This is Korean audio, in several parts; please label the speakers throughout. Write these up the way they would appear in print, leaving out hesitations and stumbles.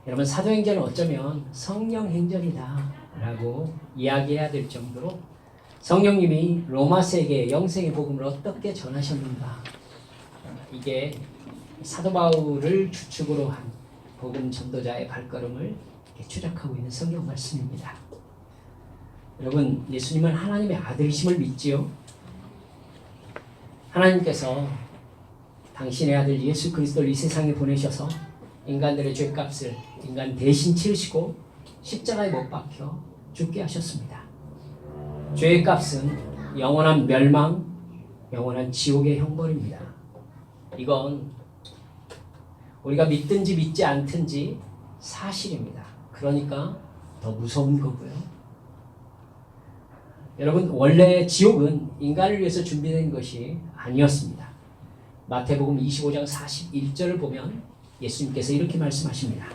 Speaker 1: 여러분, 사도행전은 어쩌면 성령행전이다 라고 이야기해야 될 정도로 성령님이 로마세계 영생의 복음을 어떻게 전하셨는가, 이게 사도 바울을 주축으로 한 복음 전도자의 발걸음을 추적하고 있는 성경 말씀입니다. 여러분, 예수님은 하나님의 아들이심을 믿지요? 하나님께서 당신의 아들 예수 그리스도를 이 세상에 보내셔서 인간들의 죄값을 인간 대신 치르시고 십자가에 못 박혀 죽게 하셨습니다. 죄의 값은 영원한 멸망, 영원한 지옥의 형벌입니다. 이건 우리가 믿든지 믿지 않든지 사실입니다. 그러니까 더 무서운 거고요. 여러분, 원래 지옥은 인간을 위해서 준비된 것이 아니었습니다. 마태복음 25장 41절을 보면 예수님께서 이렇게 말씀하십니다.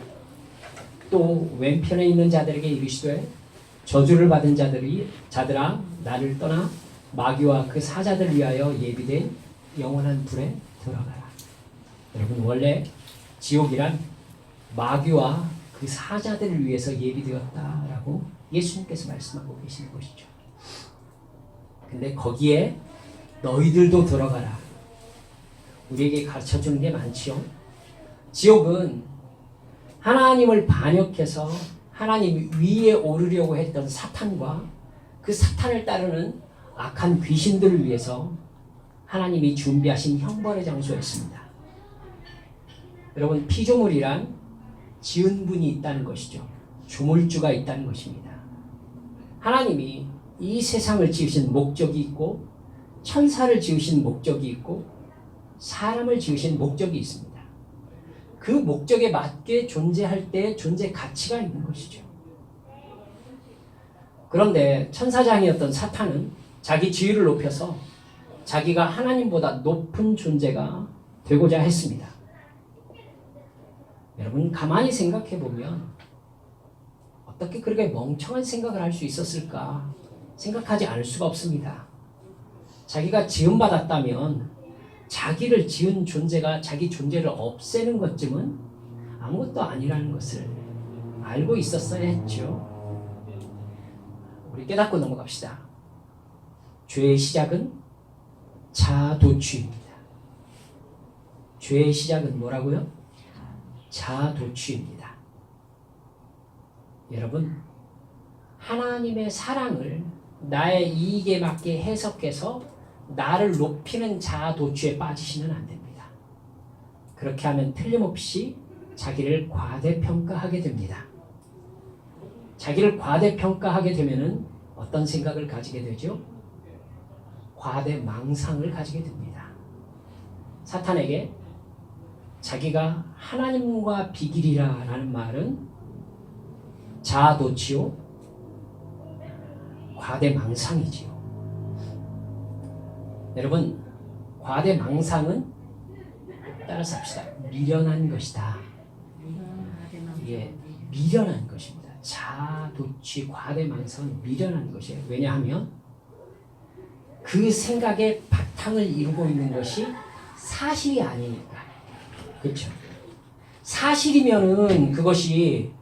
Speaker 1: 또 왼편에 있는 자들에게 이르시되 저주를 받은 자들아 나를 떠나 마귀와 그 사자들 위하여 예비된 영원한 불에 들어가라. 여러분, 원래 지옥이란 마귀와 그 사자들을 위해서 예비되었다라고 예수님께서 말씀하고 계시는 것이죠. 근데 거기에 너희들도 들어가라. 우리에게 가르쳐주는 게 많지요. 지옥은 하나님을 반역해서 하나님 위에 오르려고 했던 사탄과 그 사탄을 따르는 악한 귀신들을 위해서 하나님이 준비하신 형벌의 장소였습니다. 여러분, 피조물이란 지은 분이 있다는 것이죠. 조물주가 있다는 것입니다. 하나님이 이 세상을 지으신 목적이 있고 천사를 지으신 목적이 있고 사람을 지으신 목적이 있습니다. 그 목적에 맞게 존재할 때 존재 가치가 있는 것이죠. 그런데 천사장이었던 사탄은 자기 지위를 높여서 자기가 하나님보다 높은 존재가 되고자 했습니다. 여러분, 가만히 생각해 보면 어떻게 그렇게 멍청한 생각을 할 수 있었을까 생각하지 않을 수가 없습니다. 자기가 지음받았다면 자기를 지은 존재가 자기 존재를 없애는 것쯤은 아무것도 아니라는 것을 알고 있었어야 했죠. 우리 깨닫고 넘어갑시다. 죄의 시작은 자아도취입니다. 죄의 시작은 뭐라고요? 자아도취입니다. 여러분, 하나님의 사랑을 나의 이익에 맞게 해석해서 나를 높이는 자아도취에 빠지시면 안 됩니다. 그렇게 하면 틀림없이 자기를 과대평가하게 됩니다. 자기를 과대평가하게 되면은 어떤 생각을 가지게 되죠? 과대망상을 가지게 됩니다. 사탄에게 자기가 하나님과 비길이라는 말은 자아도취요, 과대망상이지요. 여러분, 과대망상은 따라서 합시다. 미련한 것이다. 예, 미련한 것입니다. 자아도취, 과대망상은 미련한 것이에요. 왜냐하면 그 생각의 바탕을 이루고 있는 것이 사실이 아니니까. 그렇죠? 사실이면은 그것이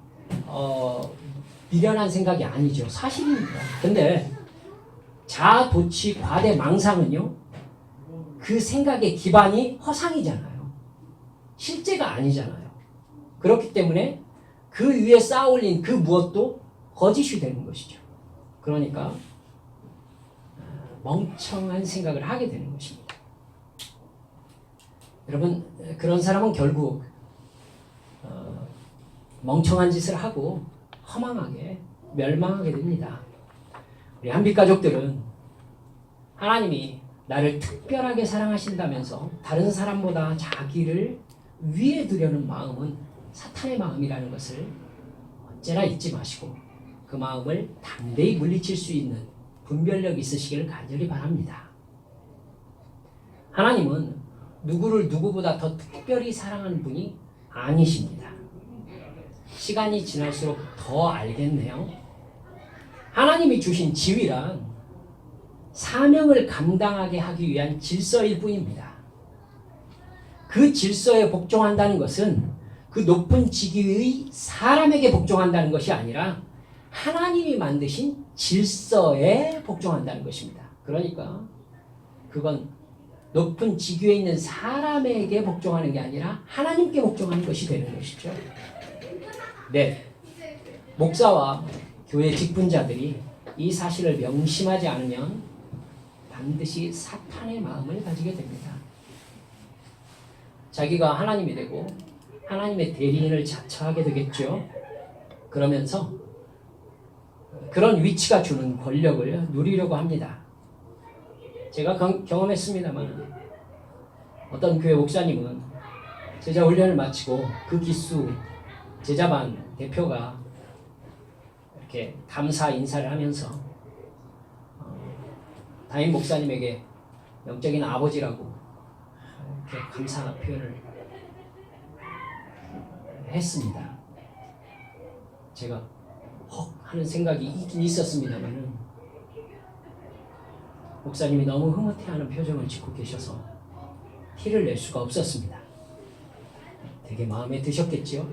Speaker 1: 미련한 생각이 아니죠. 사실입니다. 근데 자아도취, 과대망상은요, 그 생각의 기반이 허상이잖아요. 실제가 아니잖아요. 그렇기 때문에 그 위에 쌓아올린 그 무엇도 거짓이 되는 것이죠. 그러니까 멍청한 생각을 하게 되는 것입니다. 여러분, 그런 사람은 결국 멍청한 짓을 하고 허망하게 멸망하게 됩니다. 우리 한빛 가족들은 하나님이 나를 특별하게 사랑하신다면서 다른 사람보다 자기를 위에 두려는 마음은 사탄의 마음이라는 것을 언제나 잊지 마시고 그 마음을 담대히 물리칠 수 있는 분별력이 있으시기를 간절히 바랍니다. 하나님은 누구를 누구보다 더 특별히 사랑하는 분이 아니십니다. 시간이 지날수록 더 알겠네요. 하나님이 주신 지위란 사명을 감당하게 하기 위한 질서일 뿐입니다. 그 질서에 복종한다는 것은 그 높은 직위의 사람에게 복종한다는 것이 아니라 하나님이 만드신 질서에 복종한다는 것입니다. 그러니까 그건 높은 직위에 있는 사람에게 복종하는 게 아니라 하나님께 복종하는 것이 되는 것이죠. 네, 목사와 교회 직분자들이 이 사실을 명심하지 않으면 반드시 사탄의 마음을 가지게 됩니다. 자기가 하나님이 되고 하나님의 대리인을 자처하게 되겠죠. 그러면서 그런 위치가 주는 권력을 누리려고 합니다. 제가 경험했습니다만 어떤 교회 목사님은 제자 훈련을 마치고 그 기수 제자반 대표가 이렇게 감사 인사를 하면서 담임 목사님에게 영적인 아버지라고 이렇게 감사 표현을 했습니다. 제가 헉 하는 생각이 있긴 있었습니다만 목사님이 너무 흐뭇해하는 표정을 짓고 계셔서 티를 낼 수가 없었습니다. 되게 마음에 드셨겠지요?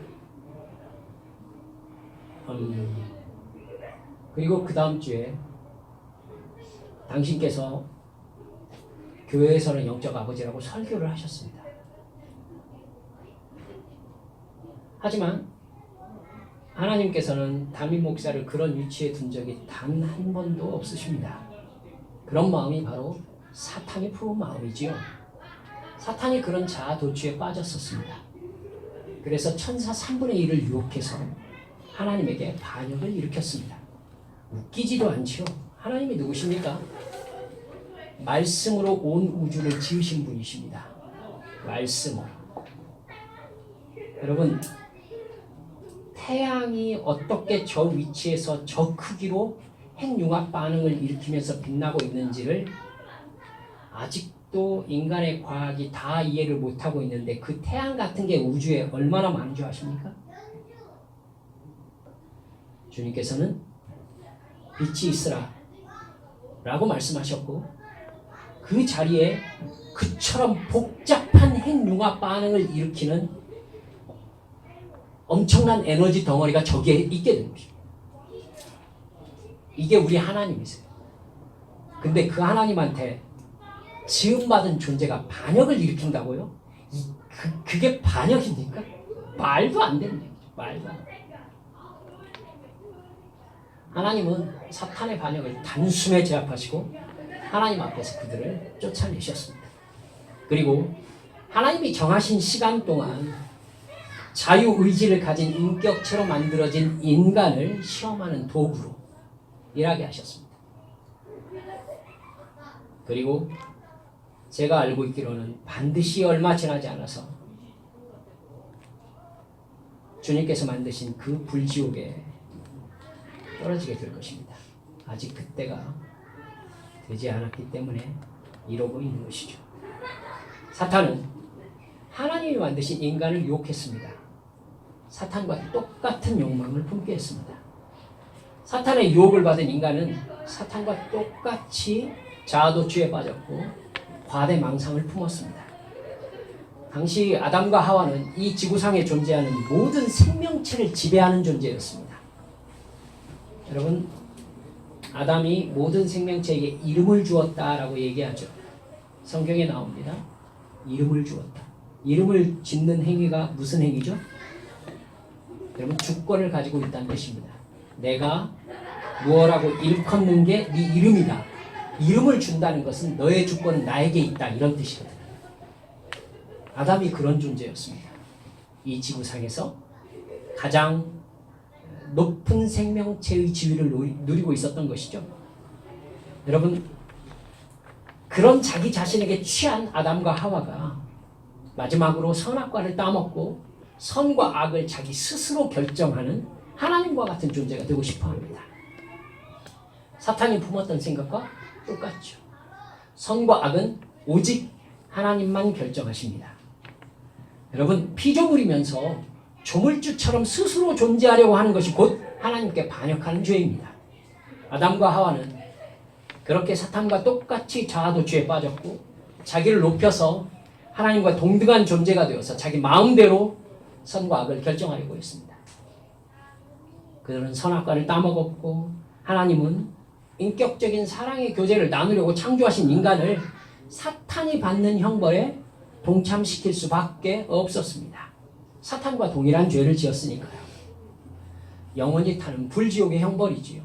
Speaker 1: 그리고 그 다음 주에 당신께서 교회에서는 영적 아버지라고 설교를 하셨습니다. 하지만 하나님께서는 담임 목사를 그런 위치에 둔 적이 단 한 번도 없으십니다. 그런 마음이 바로 사탄이 품은 마음이지요. 사탄이 그런 자아 도취에 빠졌었습니다. 그래서 천사 3분의 1을 유혹해서 하나님에게 반역을 일으켰습니다. 웃기지도 않지요. 하나님이 누구십니까? 말씀으로 온 우주를 지으신 분이십니다. 말씀으로. 여러분, 태양이 어떻게 저 위치에서 저 크기로 핵융합 반응을 일으키면서 빛나고 있는지를 아직도 인간의 과학이 다 이해를 못하고 있는데 그 태양 같은 게 우주에 얼마나 많은 줄 아십니까? 주님께서는 빛이 있으라 라고 말씀하셨고 그 자리에 그처럼 복잡한 핵융합 반응을 일으키는 엄청난 에너지 덩어리가 저기에 있게 된 것입니다. 이게 우리 하나님이세요. 근데 그 하나님한테 지음받은 존재가 반역을 일으킨다고요? 그게 반역입니까? 말도 안 되는 얘기죠. 말도 안 돼요. 하나님은 사탄의 반역을 단숨에 제압하시고 하나님 앞에서 그들을 쫓아내셨습니다. 그리고 하나님이 정하신 시간 동안 자유의지를 가진 인격체로 만들어진 인간을 시험하는 도구로 일하게 하셨습니다. 그리고 제가 알고 있기로는 반드시 얼마 지나지 않아서 주님께서 만드신 그 불지옥에 떨어지게 될 것입니다. 아직 그때가 되지 않았기 때문에 이러고 있는 것이죠. 사탄은 하나님이 만드신 인간을 유혹했습니다. 사탄과 똑같은 욕망을 품게 했습니다. 사탄의 유혹을 받은 인간은 사탄과 똑같이 자아도취에 빠졌고 과대망상을 품었습니다. 당시 아담과 하와는 이 지구상에 존재하는 모든 생명체를 지배하는 존재였습니다. 여러분, 아담이 모든 생명체에게 이름을 주었다라고 얘기하죠. 성경에 나옵니다. 이름을 주었다. 이름을 짓는 행위가 무슨 행위죠? 여러분, 주권을 가지고 있다는 것입니다. 내가 무엇라고 일컫는 게 네 이름이다. 이름을 준다는 것은 너의 주권은 나에게 있다. 이런 뜻이거든요. 아담이 그런 존재였습니다. 이 지구상에서 가장 높은 생명체의 지위를 누리고 있었던 것이죠. 여러분, 그런 자기 자신에게 취한 아담과 하와가 마지막으로 선악과를 따먹고 선과 악을 자기 스스로 결정하는 하나님과 같은 존재가 되고 싶어합니다. 사탄이 품었던 생각과 똑같죠. 선과 악은 오직 하나님만 결정하십니다. 여러분, 피조물이면서 조물주처럼 스스로 존재하려고 하는 것이 곧 하나님께 반역하는 죄입니다. 아담과 하와는 그렇게 사탄과 똑같이 자아도취에 빠졌고 자기를 높여서 하나님과 동등한 존재가 되어서 자기 마음대로 선과 악을 결정하려고 했습니다. 그들은 선악과를 따먹었고 하나님은 인격적인 사랑의 교제를 나누려고 창조하신 인간을 사탄이 받는 형벌에 동참시킬 수밖에 없었습니다. 사탄과 동일한 죄를 지었으니까요. 영원히 타는 불지옥의 형벌이지요.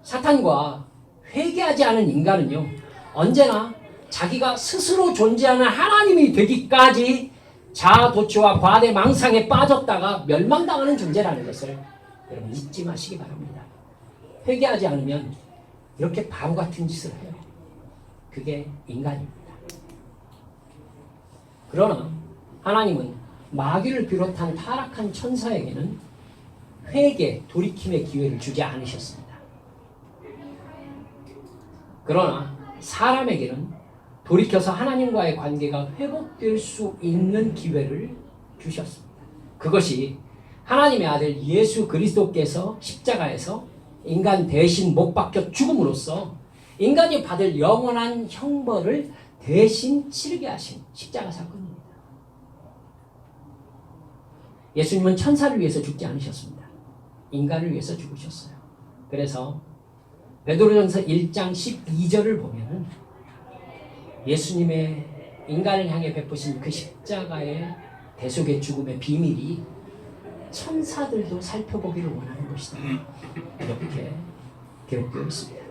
Speaker 1: 사탄과 회개하지 않은 인간은요, 언제나 자기가 스스로 존재하는 하나님이 되기까지 자아도취와 과대망상에 빠졌다가 멸망당하는 존재라는 것을 여러분 잊지 마시기 바랍니다. 회개하지 않으면 이렇게 바보 같은 짓을 해요. 그게 인간입니다. 그러나 하나님은 마귀를 비롯한 타락한 천사에게는 회개, 돌이킴의 기회를 주지 않으셨습니다. 그러나 사람에게는 돌이켜서 하나님과의 관계가 회복될 수 있는 기회를 주셨습니다. 그것이 하나님의 아들 예수 그리스도께서 십자가에서 인간 대신 못 박혀 죽음으로써 인간이 받을 영원한 형벌을 대신 치르게 하신 십자가 사건입니다. 예수님은 천사를 위해서 죽지 않으셨습니다. 인간을 위해서 죽으셨어요. 그래서 베드로전서 1장 12절을 보면은 예수님의 인간을 향해 베푸신 그 십자가의 대속의 죽음의 비밀이 천사들도 살펴보기를 원하는 것이다. 이렇게 기록되어 있습니다.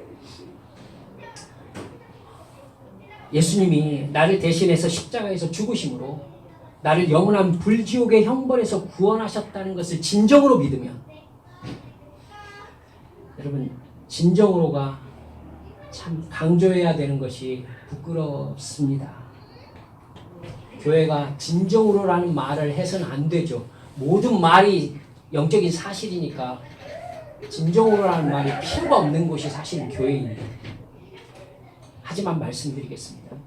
Speaker 1: 예수님이 나를 대신해서 십자가에서 죽으심으로 나를 영원한 불지옥의 형벌에서 구원하셨다는 것을 진정으로 믿으면, 여러분 진정으로가 참 강조해야 되는 것이 부끄럽습니다. 교회가 진정으로라는 말을 해서는 안 되죠. 모든 말이 영적인 사실이니까 진정으로라는 말이 필요가 없는 곳이 사실 교회인데, 하지만 말씀드리겠습니다.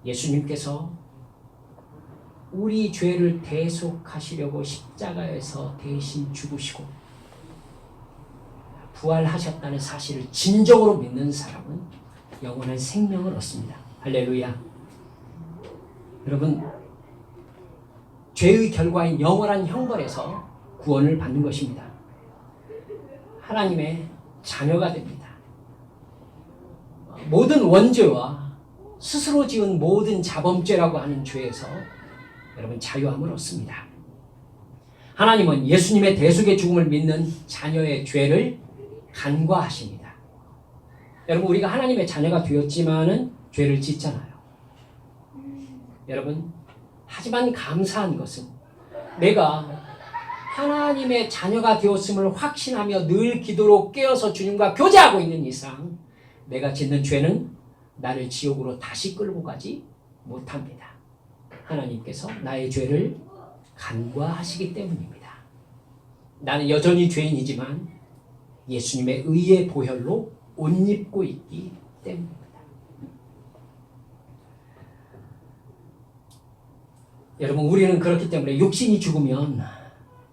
Speaker 1: 예수님께서 우리 죄를 대속하시려고 십자가에서 대신 죽으시고 부활하셨다는 사실을 진정으로 믿는 사람은 영원한 생명을 얻습니다. 할렐루야. 여러분, 죄의 결과인 영원한 형벌에서 구원을 받는 것입니다. 하나님의 자녀가 됩니다. 모든 원죄와 스스로 지은 모든 자범죄라고 하는 죄에서 여러분 자유함을 얻습니다. 하나님은 예수님의 대속의 죽음을 믿는 자녀의 죄를 간과하십니다. 여러분, 우리가 하나님의 자녀가 되었지만은 죄를 짓잖아요. 여러분, 하지만 감사한 것은 내가 하나님의 자녀가 되었음을 확신하며 늘 기도로 깨어서 주님과 교제하고 있는 이상 내가 짓는 죄는 나를 지옥으로 다시 끌고 가지 못합니다. 하나님께서 나의 죄를 간과하시기 때문입니다. 나는 여전히 죄인이지만 예수님의 의의 보혈로 옷 입고 있기 때문입니다. 여러분, 우리는 그렇기 때문에 육신이 죽으면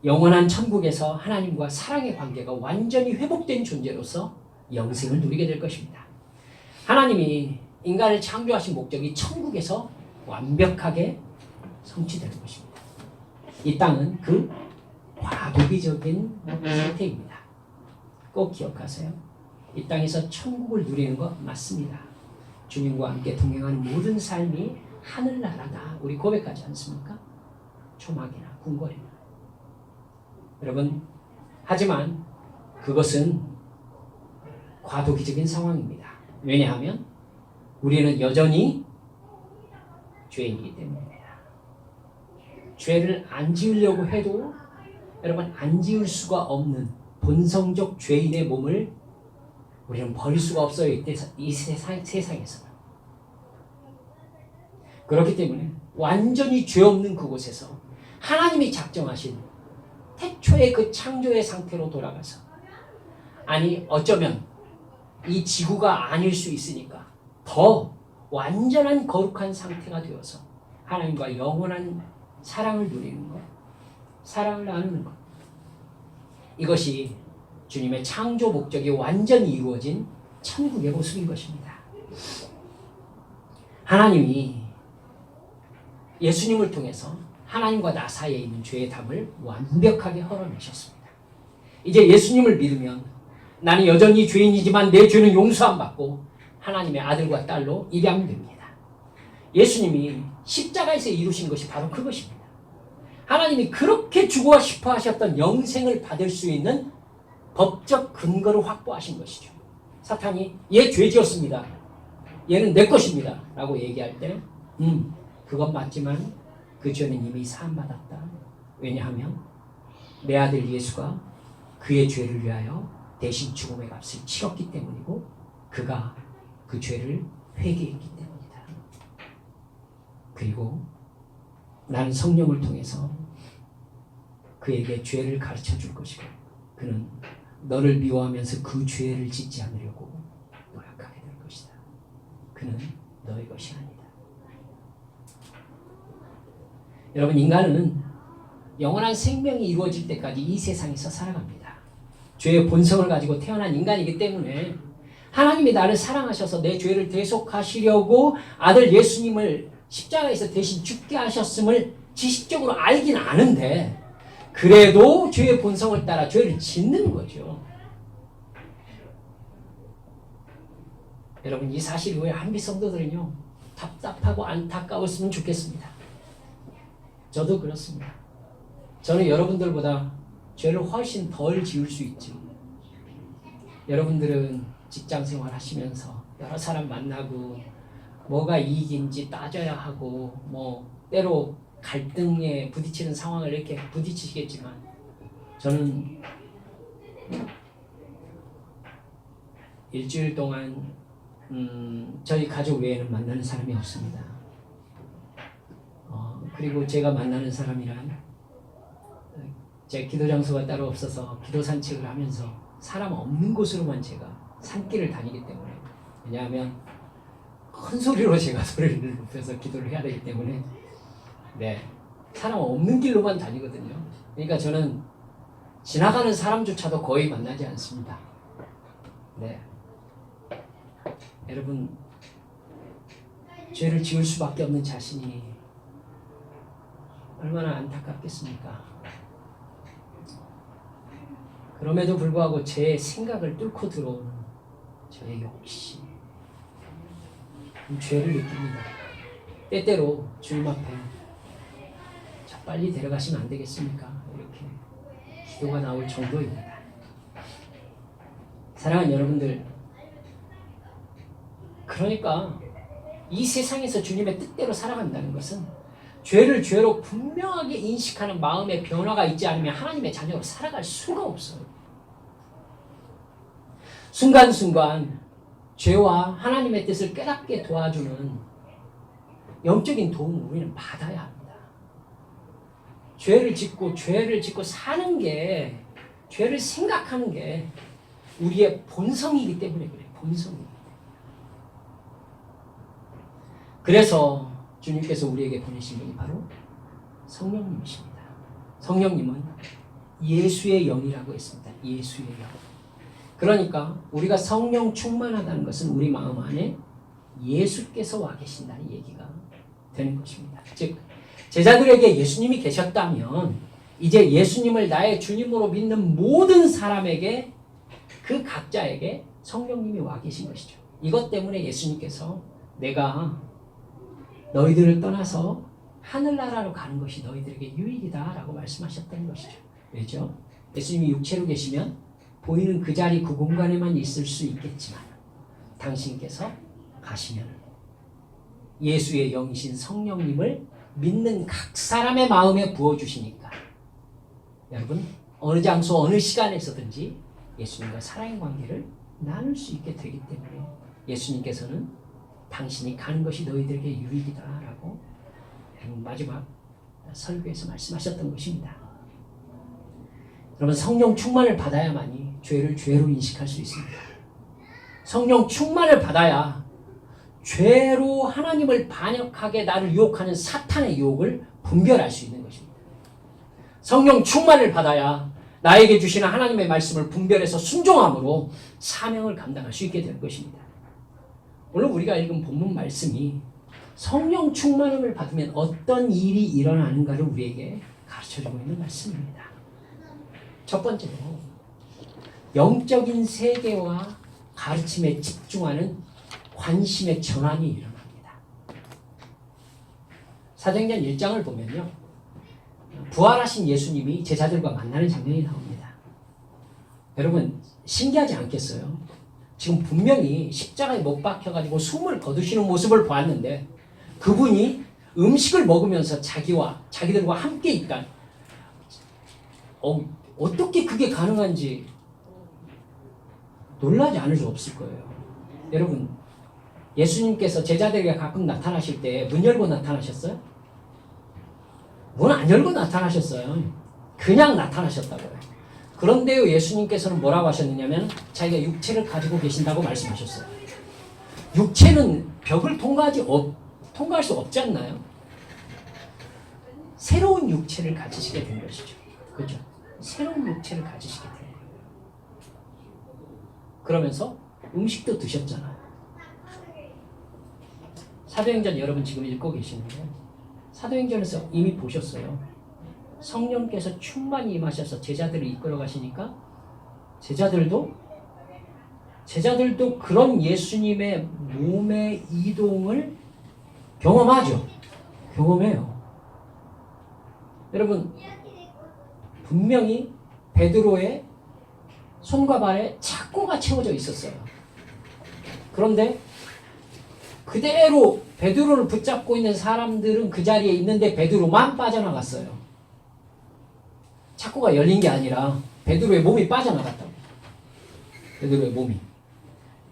Speaker 1: 영원한 천국에서 하나님과 사랑의 관계가 완전히 회복된 존재로서 영생을 누리게 될 것입니다. 하나님이 인간을 창조하신 목적이 천국에서 완벽하게 성취되는 것입니다. 이 땅은 그 과도기적인 상태입니다. 꼭 기억하세요. 이 땅에서 천국을 누리는 것 맞습니다. 주님과 함께 동행하는 모든 삶이 하늘나라다. 우리 고백하지 않습니까? 초막이나 궁궐이나. 여러분, 하지만 그것은 과도기적인 상황입니다. 왜냐하면 우리는 여전히 죄인이기 때문입니다. 죄를 안 지으려고 해도 여러분 안 지을 수가 없는 본성적 죄인의 몸을 우리는 버릴 수가 없어요. 이 세상에서. 그렇기 때문에 완전히 죄 없는 그곳에서 하나님이 작정하신 태초의 그 창조의 상태로 돌아가서, 아니 어쩌면 이 지구가 아닐 수 있으니까 더 완전한 거룩한 상태가 되어서 하나님과 영원한 사랑을 누리는 것, 사랑을 나누는 것, 이것이 주님의 창조 목적이 완전히 이루어진 천국의 모습인 것입니다. 하나님이 예수님을 통해서 하나님과 나 사이에 있는 죄의 담을 완벽하게 헐어내셨습니다. 이제 예수님을 믿으면 나는 여전히 죄인이지만 내 죄는 용서함 받고 하나님의 아들과 딸로 입양됩니다. 예수님이 십자가에서 이루신 것이 바로 그것입니다. 하나님이 그렇게 주고 싶어 하셨던 영생을 받을 수 있는 법적 근거를 확보하신 것이죠. 사탄이 얘 죄 지었습니다. 얘는 내 것입니다. 라고 얘기할 때 그건 맞지만 그 죄는 이미 사함받았다. 왜냐하면 내 아들 예수가 그의 죄를 위하여 대신 죽음의 값을 치렀기 때문이고 그가 그 죄를 회개했기 때문이다. 그리고 나는 성령을 통해서 그에게 죄를 가르쳐 줄 것이고 그는 너를 미워하면서 그 죄를 짓지 않으려고 노력하게 될 것이다. 그는 너의 것이 아니다. 여러분, 인간은 영원한 생명이 이루어질 때까지 이 세상에서 살아갑니다. 죄의 본성을 가지고 태어난 인간이기 때문에 하나님이 나를 사랑하셔서 내 죄를 대속하시려고 아들 예수님을 십자가에서 대신 죽게 하셨음을 지식적으로 알긴 아는데 그래도 죄의 본성을 따라 죄를 짓는 거죠. 여러분, 이 사실 이후에 한빛 성도들은요 답답하고 안타까웠으면 좋겠습니다. 저도 그렇습니다. 저는 여러분들보다 죄를 훨씬 덜 지을 수 있죠. 여러분들은 직장생활 하시면서 여러 사람 만나고 뭐가 이익인지 따져야 하고 때로 갈등에 부딪히는 상황을 이렇게 부딪히시겠지만 저는 일주일 동안 저희 가족 외에는 만나는 사람이 없습니다. 그리고 제가 만나는 사람이란 제 기도 장소가 따로 없어서 기도 산책을 하면서 사람 없는 곳으로만 제가 산길을 다니기 때문에 왜냐하면 큰 소리로 제가 소리를 높여서 기도를 해야 되기 때문에 사람 없는 길로만 다니거든요. 그러니까 저는 지나가는 사람조차도 거의 만나지 않습니다. 여러분, 죄를 지을 수밖에 없는 자신이 얼마나 안타깝겠습니까? 그럼에도 불구하고 제 생각을 뚫고 들어오는 저의 욕심, 죄를 느낍니다. 때때로 주님 앞에 저 빨리 데려가시면 안 되겠습니까? 이렇게 기도가 나올 정도입니다. 사랑하는 여러분들, 그러니까 이 세상에서 주님의 뜻대로 살아간다는 것은 죄를 죄로 분명하게 인식하는 마음의 변화가 있지 않으면 하나님의 자녀로 살아갈 수가 없어요. 순간순간 죄와 하나님의 뜻을 깨닫게 도와주는 영적인 도움을 우리는 받아야 합니다. 죄를 짓고 사는 게, 죄를 생각하는 게 우리의 본성이기 때문에 그래요. 본성이. 그래서 주님께서 우리에게 보내신 분이 바로 성령님이십니다. 성령님은 예수의 영이라고 했습니다. 예수의 영. 그러니까 우리가 성령 충만하다는 것은 우리 마음 안에 예수께서 와 계신다는 얘기가 되는 것입니다. 즉, 제자들에게 예수님이 계셨다면 이제 예수님을 나의 주님으로 믿는 모든 사람에게, 그 각자에게 성령님이 와 계신 것이죠. 이것 때문에 예수님께서 내가 너희들을 떠나서 하늘나라로 가는 것이 너희들에게 유익이다 라고 말씀하셨다는 것이죠. 왜죠? 예수님이 육체로 계시면 보이는 그 자리 그 공간에만 있을 수 있겠지만 당신께서 가시면 예수의 영이신 성령님을 믿는 각 사람의 마음에 부어주시니까 여러분, 어느 장소 어느 시간에서든지 예수님과 사랑의 관계를 나눌 수 있게 되기 때문에 예수님께서는 당신이 가는 것이 너희들에게 유익이다 라고 마지막 설교에서 말씀하셨던 것입니다. 여러분, 성령 충만을 받아야만이 죄를 죄로 인식할 수 있습니다. 성령 충만을 받아야 죄로 하나님을 반역하게 나를 유혹하는 사탄의 유혹을 분별할 수 있는 것입니다. 성령 충만을 받아야 나에게 주시는 하나님의 말씀을 분별해서 순종함으로 사명을 감당할 수 있게 되는 것입니다. 오늘 우리가 읽은 본문 말씀이 성령 충만함을 받으면 어떤 일이 일어나는가를 우리에게 가르쳐주고 있는 말씀입니다. 첫 번째로 영적인 세계와 가르침에 집중하는 관심의 전환이 일어납니다. 사도행전 1장을 보면요, 부활하신 예수님이 제자들과 만나는 장면이 나옵니다. 여러분 신기하지 않겠어요? 지금 분명히 십자가에 못 박혀가지고 숨을 거두시는 모습을 보았는데 그분이 음식을 먹으면서 자기들과 함께 있다. 어떻게 그게 가능한지 놀라지 않을 수 없을 거예요. 여러분 예수님께서 제자들에게 가끔 나타나실 때 문 열고 나타나셨어요? 문 안 열고 나타나셨어요. 그냥 나타나셨다고요. 그런데요 예수님께서는 뭐라고 하셨느냐면 자기가 육체를 가지고 계신다고 말씀하셨어요. 육체는 벽을 통과할 수 없지 않나요? 새로운 육체를 가지시게 된 것이죠. 그렇죠? 새로운 육체를 가지시게 된 거예요. 그러면서 음식도 드셨잖아요. 사도행전 여러분 지금 읽고 계시는데 사도행전에서 이미 보셨어요. 성령께서 충만히 임하셔서 제자들을 이끌어 가시니까 제자들도 그런 예수님의 몸의 이동을 경험하죠. 경험해요. 여러분 분명히 베드로의 손과 발에 착고가 채워져 있었어요. 그런데 그대로 베드로를 붙잡고 있는 사람들은 그 자리에 있는데 베드로만 빠져나갔어요. 착고가 열린 게 아니라 베드로의 몸이 빠져나갔다고. 베드로의 몸이.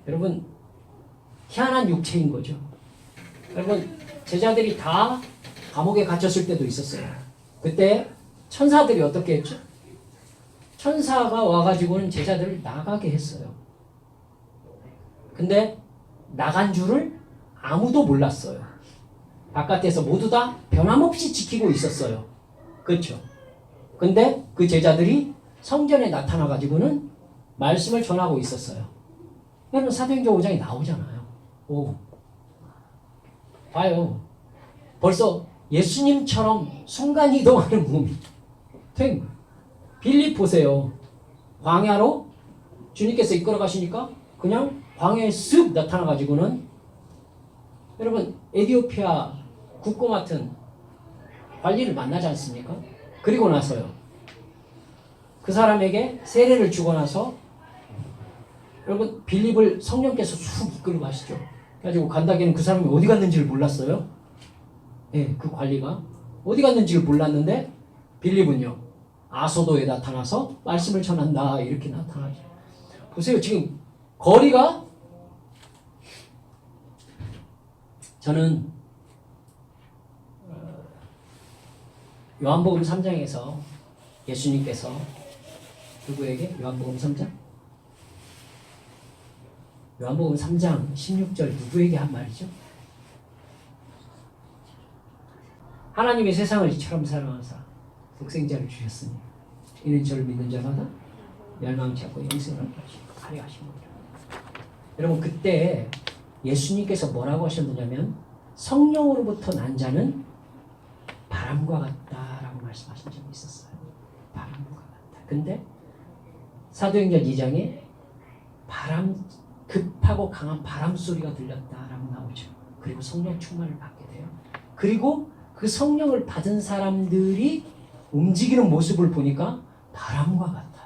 Speaker 1: 여러분 희한한 육체인 거죠. 여러분 제자들이 다 감옥에 갇혔을 때도 있었어요. 그때 천사들이 어떻게 했죠? 천사가 와가지고는 제자들을 나가게 했어요. 근데 나간 줄을 아무도 몰랐어요. 바깥에서 모두 다 변함없이 지키고 있었어요. 그렇죠? 근데 그 제자들이 성전에 나타나가지고는 말씀을 전하고 있었어요. 여러분 사도행전 5장에 나오잖아요. 봐요. 벌써 예수님처럼 순간이동하는 몸이 된 거예요. 빌립 보세요. 광야로 주님께서 이끌어 가시니까 그냥 광야에 쓱 나타나가지고는 여러분 에티오피아 국고 맡은 관리를 만나지 않습니까? 그리고 나서요. 그 사람에게 세례를 주고 나서 여러분 빌립을 성령께서 쑥 이끌어 가시죠. 그래가지고 간다기에는 그 사람이 어디 갔는지를 몰랐어요. 그 관리가 어디 갔는지를 몰랐는데 빌립은요 아소도에 나타나서 말씀을 전한다 이렇게 나타나죠. 보세요. 지금 거리가 저는 요한복음 3장에서 예수님께서 누구에게? 요한복음 3장 16절 누구에게 한 말이죠? 하나님이 세상을 이처럼 사랑하사 독생자를 주셨으니 이는 저를 믿는 자마다 멸망치 않고 영생을 하게 하신 거죠. 여러분 그때 예수님께서 뭐라고 하셨느냐면 성령으로부터 난 자는 바람과 같다라고 말씀하신 적이 있었어요. 바람과 같다. 근데 사도행전 2장에 급하고 강한 바람 소리가 들렸다라고 나오죠. 그리고 성령 충만을 받게 돼요. 그리고 그 성령을 받은 사람들이 움직이는 모습을 보니까 바람과 같아요.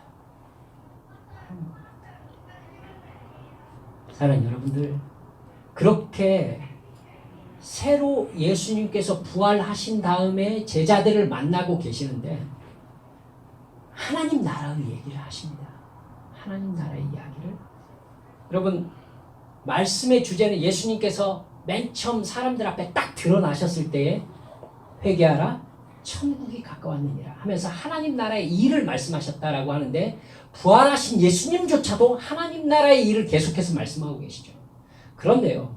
Speaker 1: 사랑하는 여러분들, 그렇게 새로 예수님께서 부활하신 다음에 제자들을 만나고 계시는데 하나님 나라의 얘기를 하십니다. 하나님 나라의 이야기를. 여러분 말씀의 주제는 예수님께서 맨 처음 사람들 앞에 딱 드러나셨을 때에 회개하라 천국이 가까웠느니라 하면서 하나님 나라의 일을 말씀하셨다라고 하는데 부활하신 예수님조차도 하나님 나라의 일을 계속해서 말씀하고 계시죠. 그런데요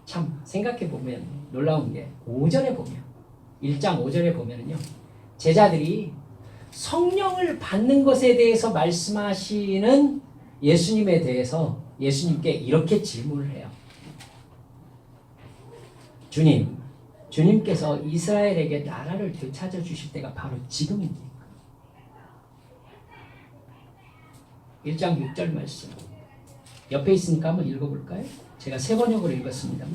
Speaker 1: 참 생각해보면 놀라운 게 5절에 보면 1장 5절에 보면은요 제자들이 성령을 받는 것에 대해서 말씀하시는 예수님에 대해서 예수님께 이렇게 질문을 해요. 주님께서 이스라엘에게 나라를 되찾아 주실 때가 바로 지금입니다. 1장 6절 말씀. 옆에 있으니까 한번 읽어볼까요? 제가 세 번역으로 읽었습니다만.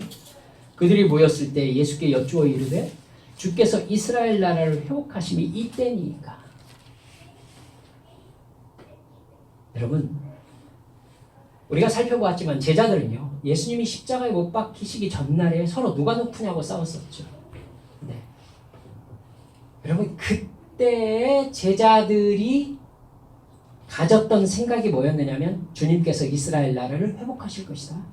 Speaker 1: 그들이 모였을 때 예수께 여쭈어 이르되 주께서 이스라엘 나라를 회복하심이 이때니까. 여러분, 우리가 살펴보았지만 제자들은요, 예수님이 십자가에 못 박히시기 전날에 서로 누가 높으냐고 싸웠었죠. 네. 여러분, 그때의 제자들이 가졌던 생각이 뭐였느냐면 주님께서 이스라엘 나라를 회복하실 것이다.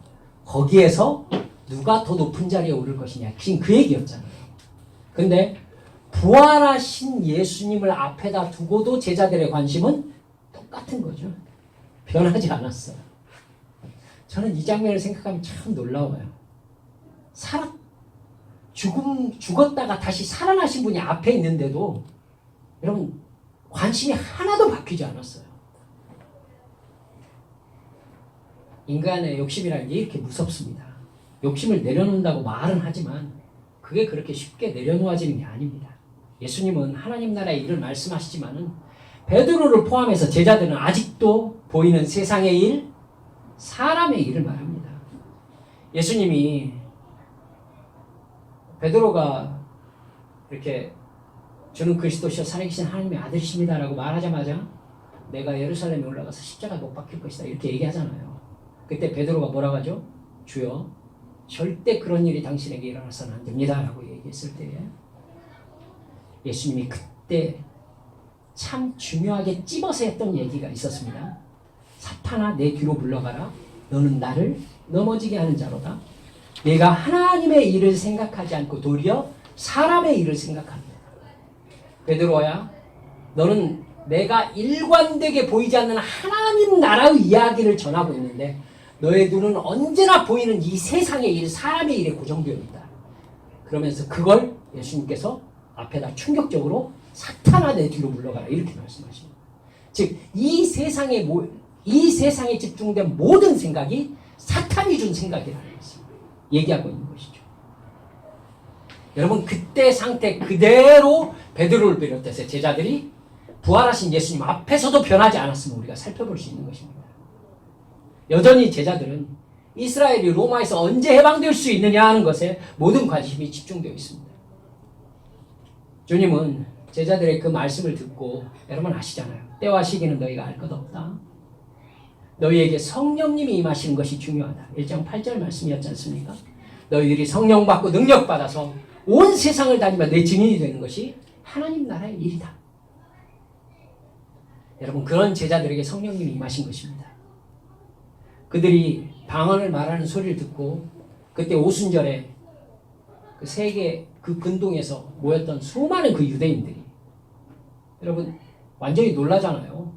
Speaker 1: 거기에서 누가 더 높은 자리에 오를 것이냐. 지금 그 얘기였잖아요. 근데 부활하신 예수님을 앞에다 두고도 제자들의 관심은 똑같은 거죠. 변하지 않았어요. 저는 이 장면을 생각하면 참 놀라워요. 죽었다가 다시 살아나신 분이 앞에 있는데도 여러분 관심이 하나도 바뀌지 않았어요. 인간의 욕심이라는 게 이렇게 무섭습니다. 욕심을 내려놓는다고 말은 하지만 그게 그렇게 쉽게 내려놓아지는 게 아닙니다. 예수님은 하나님 나라의 일을 말씀하시지만은 베드로를 포함해서 제자들은 아직도 보이는 세상의 일, 사람의 일을 말합니다. 예수님이 베드로가 이렇게 주는 그리스도시여 살아계신 하나님의 아들이십니다라고 말하자마자 내가 예루살렘에 올라가서 십자가 못 박힐 것이다 이렇게 얘기하잖아요. 그때 베드로가 뭐라고 하죠? 주여 절대 그런 일이 당신에게 일어나서는 안 됩니다 라고 얘기했을 때 예수님이 그때 참 중요하게 찝어서 했던 얘기가 있었습니다. 사탄아 내 뒤로 물러가라. 너는 나를 넘어지게 하는 자로다. 내가 하나님의 일을 생각하지 않고 도리어 사람의 일을 생각한다. 베드로야 너는 내가 일관되게 보이지 않는 하나님 나라의 이야기를 전하고 있는데 너의 눈은 언제나 보이는 이 세상의 일, 사람의 일에 고정되어 있다. 그러면서 그걸 예수님께서 앞에다 충격적으로 사탄아 내 뒤로 물러가라 이렇게 말씀하십니다. 즉 이 세상에 집중된 모든 생각이 사탄이 준 생각이라는 것을 얘기하고 있는 것이죠. 여러분 그때 상태 그대로 베드로를 비롯해서 제자들이 부활하신 예수님 앞에서도 변하지 않았음을 우리가 살펴볼 수 있는 것입니다. 여전히 제자들은 이스라엘이 로마에서 언제 해방될 수 있느냐 하는 것에 모든 관심이 집중되어 있습니다. 주님은 제자들의 그 말씀을 듣고 여러분 아시잖아요. 때와 시기는 너희가 알 것 없다. 너희에게 성령님이 임하시는 것이 중요하다. 1장 8절 말씀이었지 않습니까? 너희들이 성령 받고 능력 받아서 온 세상을 다니며 내 증인이 되는 것이 하나님 나라의 일이다. 여러분 그런 제자들에게 성령님이 임하신 것입니다. 그들이 방언을 말하는 소리를 듣고 그때 오순절에 그 세계 그 근동에서 모였던 수많은 그 유대인들이 여러분 완전히 놀라잖아요.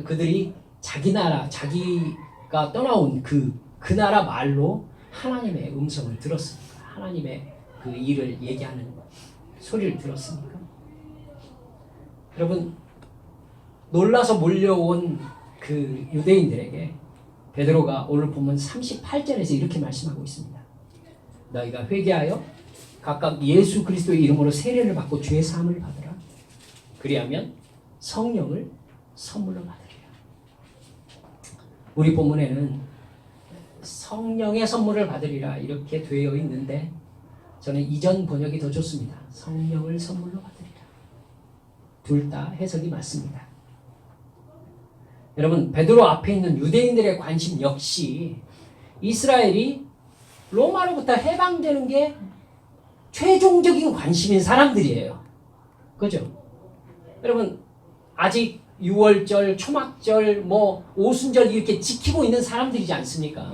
Speaker 1: 그들이 자기 나라 자기가 떠나온 그 나라 말로 하나님의 음성을 들었습니까? 하나님의 그 일을 얘기하는 소리를 들었습니까? 여러분 놀라서 몰려온 그 유대인들에게 베드로가 오늘 본문 38절에서 이렇게 말씀하고 있습니다. 너희가 회개하여 각각 예수 그리스도의 이름으로 세례를 받고 죄 사함을 받으라. 그리하면 성령을 선물로 받으리라. 우리 본문에는 성령의 선물을 받으리라 이렇게 되어 있는데 저는 이전 번역이 더 좋습니다. 성령을 선물로 받으리라. 둘 다 해석이 맞습니다. 여러분 베드로 앞에 있는 유대인들의 관심 역시 이스라엘이 로마로부터 해방되는 게 최종적인 관심인 사람들이에요. 그죠? 여러분 아직 6월절, 초막절, 오순절 이렇게 지키고 있는 사람들이지 않습니까?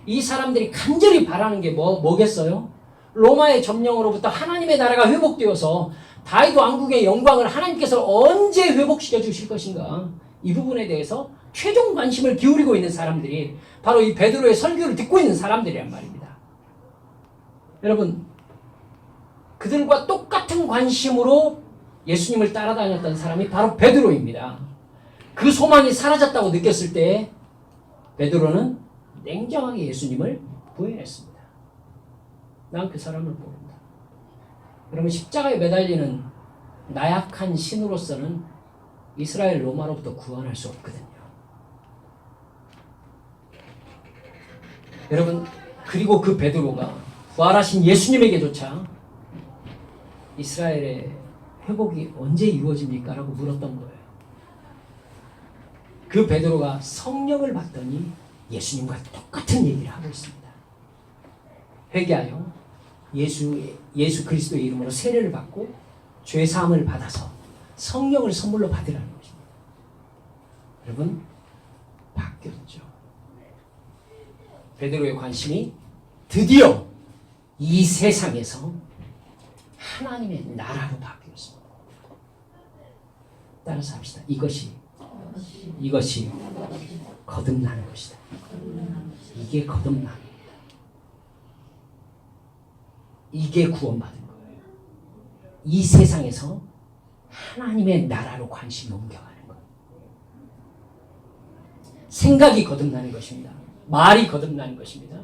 Speaker 1: 이 사람들이 간절히 바라는 게 뭐겠어요? 로마의 점령으로부터 하나님의 나라가 회복되어서 다윗 왕국의 영광을 하나님께서 언제 회복시켜 주실 것인가? 이 부분에 대해서 최종 관심을 기울이고 있는 사람들이 바로 이 베드로의 설교를 듣고 있는 사람들이란 말입니다. 여러분 그들과 똑같은 관심으로 예수님을 따라다녔던 사람이 바로 베드로입니다. 그 소망이 사라졌다고 느꼈을 때 베드로는 냉정하게 예수님을 부인했습니다. 난 그 사람을 모른다. 그러면 십자가에 매달리는 나약한 신으로서는 이스라엘 로마로부터 구원할 수 없거든요. 여러분, 그리고 그 베드로가 부활하신 예수님에게조차 이스라엘의 회복이 언제 이루어집니까? 라고 물었던 거예요. 그 베드로가 성령을 받더니 예수님과 똑같은 얘기를 하고 있습니다. 회개하여 예수 그리스도의 이름으로 세례를 받고 죄 사함을 받아서 성령을 선물로 받으라는 것입니다. 여러분, 바뀌었죠. 베드로의 관심이 드디어 이 세상에서 하나님의 나라로 바뀌었습니다. 따라서 합시다. 이것이 거듭나는 것이다. 이게 거듭나. 이게 구원받은 거예요. 이 세상에서 하나님의 나라로 관심이 옮겨가는 거예요. 생각이 거듭나는 것입니다. 말이 거듭나는 것입니다.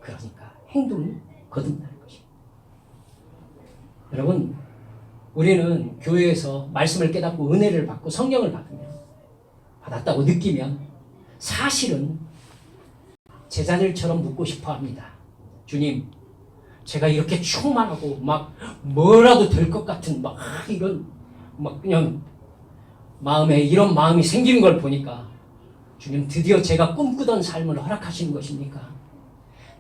Speaker 1: 그러니까 행동이 거듭나는 것입니다. 여러분, 우리는 교회에서 말씀을 깨닫고 은혜를 받고 성령을 받았다고 느끼면 사실은 제자들처럼 묻고 싶어 합니다. 주님, 제가 이렇게 충만하고 막 뭐라도 될 것 같은 막 이런 막 그냥 마음에 이런 마음이 생기는 걸 보니까 주님, 드디어 제가 꿈꾸던 삶을 허락하시는 것입니까?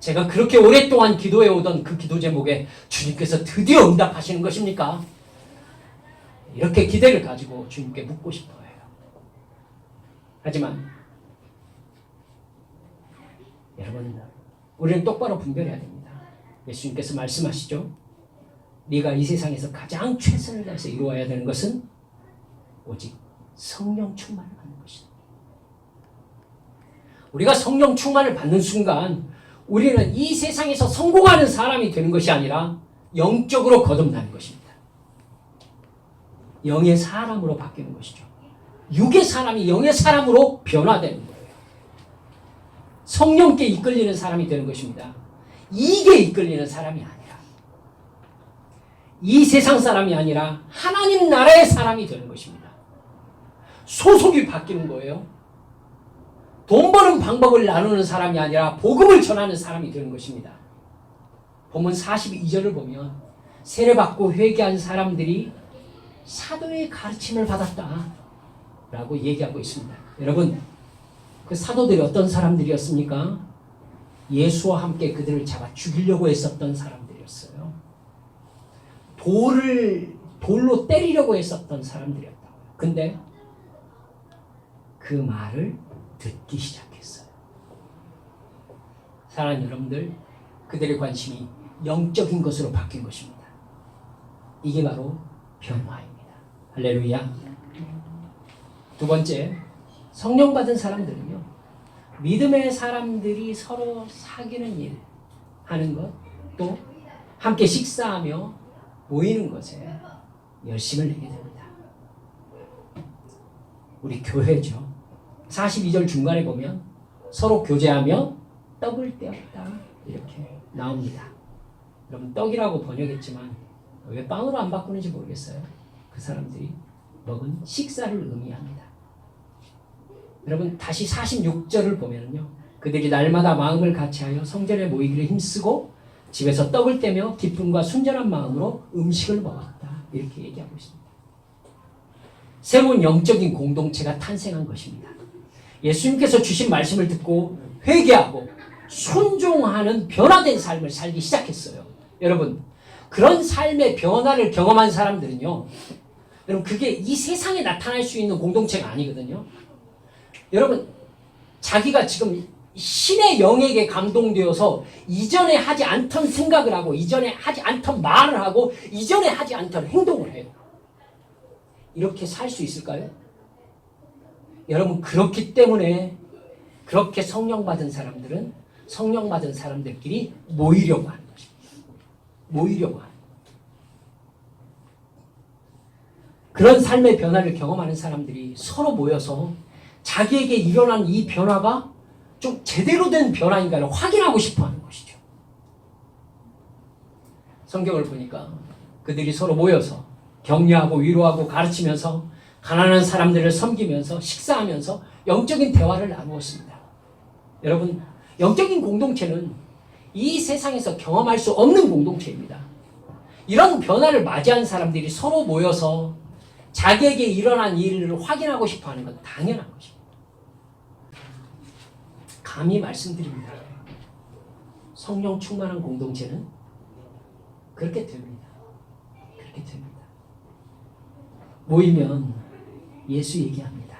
Speaker 1: 제가 그렇게 오랫동안 기도해 오던 그 기도 제목에 주님께서 드디어 응답하시는 것입니까? 이렇게 기대를 가지고 주님께 묻고 싶어요. 하지만 여러분, 우리는 똑바로 분별해야 됩니다. 예수님께서 말씀하시죠. 네가 이 세상에서 가장 최선을 다해서 이루어야 되는 것은 오직 성령 충만을 받는 것이다. 우리가 성령 충만을 받는 순간 우리는 이 세상에서 성공하는 사람이 되는 것이 아니라 영적으로 거듭나는 것입니다. 영의 사람으로 바뀌는 것이죠. 육의 사람이 영의 사람으로 변화되는 거예요. 성령께 이끌리는 사람이 되는 것입니다. 이게 이끌리는 사람이 아니라, 이 세상 사람이 아니라 하나님 나라의 사람이 되는 것입니다. 소속이 바뀌는 거예요. 돈 버는 방법을 나누는 사람이 아니라 복음을 전하는 사람이 되는 것입니다. 본문 42절을 보면 세례받고 회개한 사람들이 사도의 가르침을 받았다 라고 얘기하고 있습니다. 여러분, 그 사도들이 어떤 사람들이었습니까? 예수와 함께 그들을 잡아 죽이려고 했었던 사람들이었어요. 돌로 때리려고 했었던 사람들이었다고요. 근데 그 말을 듣기 시작했어요. 사랑하는 여러분들, 그들의 관심이 영적인 것으로 바뀐 것입니다. 이게 바로 변화입니다. 할렐루야. 두 번째, 성령 받은 사람들은요, 믿음의 사람들이 서로 사귀는 일 하는 것, 또 함께 식사하며 모이는 것에 열심을 내게 됩니다. 우리 교회죠. 42절 중간에 보면 서로 교제하며 떡을 떼었다 이렇게 나옵니다. 여러분, 떡이라고 번역했지만 왜 빵으로 안 바꾸는지 모르겠어요. 그 사람들이 먹은 식사를 의미합니다. 여러분, 다시 46절을 보면요, 그들이 날마다 마음을 같이하여 성전에 모이기를 힘쓰고 집에서 떡을 떼며 기쁨과 순전한 마음으로 음식을 먹었다 이렇게 얘기하고 있습니다. 새로운 영적인 공동체가 탄생한 것입니다. 예수님께서 주신 말씀을 듣고 회개하고 순종하는 변화된 삶을 살기 시작했어요. 여러분, 그런 삶의 변화를 경험한 사람들은요, 여러분, 그게 이 세상에 나타날 수 있는 공동체가 아니거든요. 여러분, 자기가 지금 신의 영에게 감동되어서 이전에 하지 않던 생각을 하고 이전에 하지 않던 말을 하고 이전에 하지 않던 행동을 해요. 이렇게 살 수 있을까요? 여러분, 그렇기 때문에 그렇게 성령 받은 사람들은 성령 받은 사람들끼리 모이려고 하는 것입니다. 모이려고 하는 거예요. 그런 삶의 변화를 경험하는 사람들이 서로 모여서 자기에게 일어난 이 변화가 좀 제대로 된 변화인가를 확인하고 싶어 하는 것이죠. 성경을 보니까 그들이 서로 모여서 격려하고 위로하고 가르치면서 가난한 사람들을 섬기면서 식사하면서 영적인 대화를 나누었습니다. 여러분, 영적인 공동체는 이 세상에서 경험할 수 없는 공동체입니다. 이런 변화를 맞이한 사람들이 서로 모여서 자기에게 일어난 일을 확인하고 싶어하는 건 당연한 것입니다. 감히 말씀드립니다. 성령 충만한 공동체는 그렇게 됩니다. 그렇게 됩니다. 모이면 예수 얘기합니다.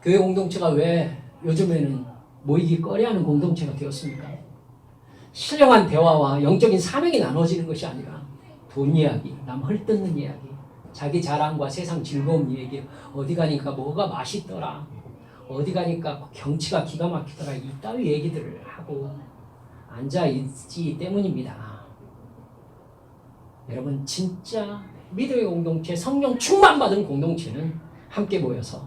Speaker 1: 교회 공동체가 왜 요즘에는 모이기 꺼려하는 공동체가 되었습니까? 신령한 대화와 영적인 사명이 나눠지는 것이 아니라 돈 이야기, 남 헐뜯는 이야기, 자기 자랑과 세상 즐거움 얘기, 어디 가니까 뭐가 맛있더라, 어디 가니까 경치가 기가 막히더라, 이따위 얘기들을 하고 앉아있기 때문입니다. 여러분, 진짜 믿음의 공동체, 성령 충만받은 공동체는 함께 모여서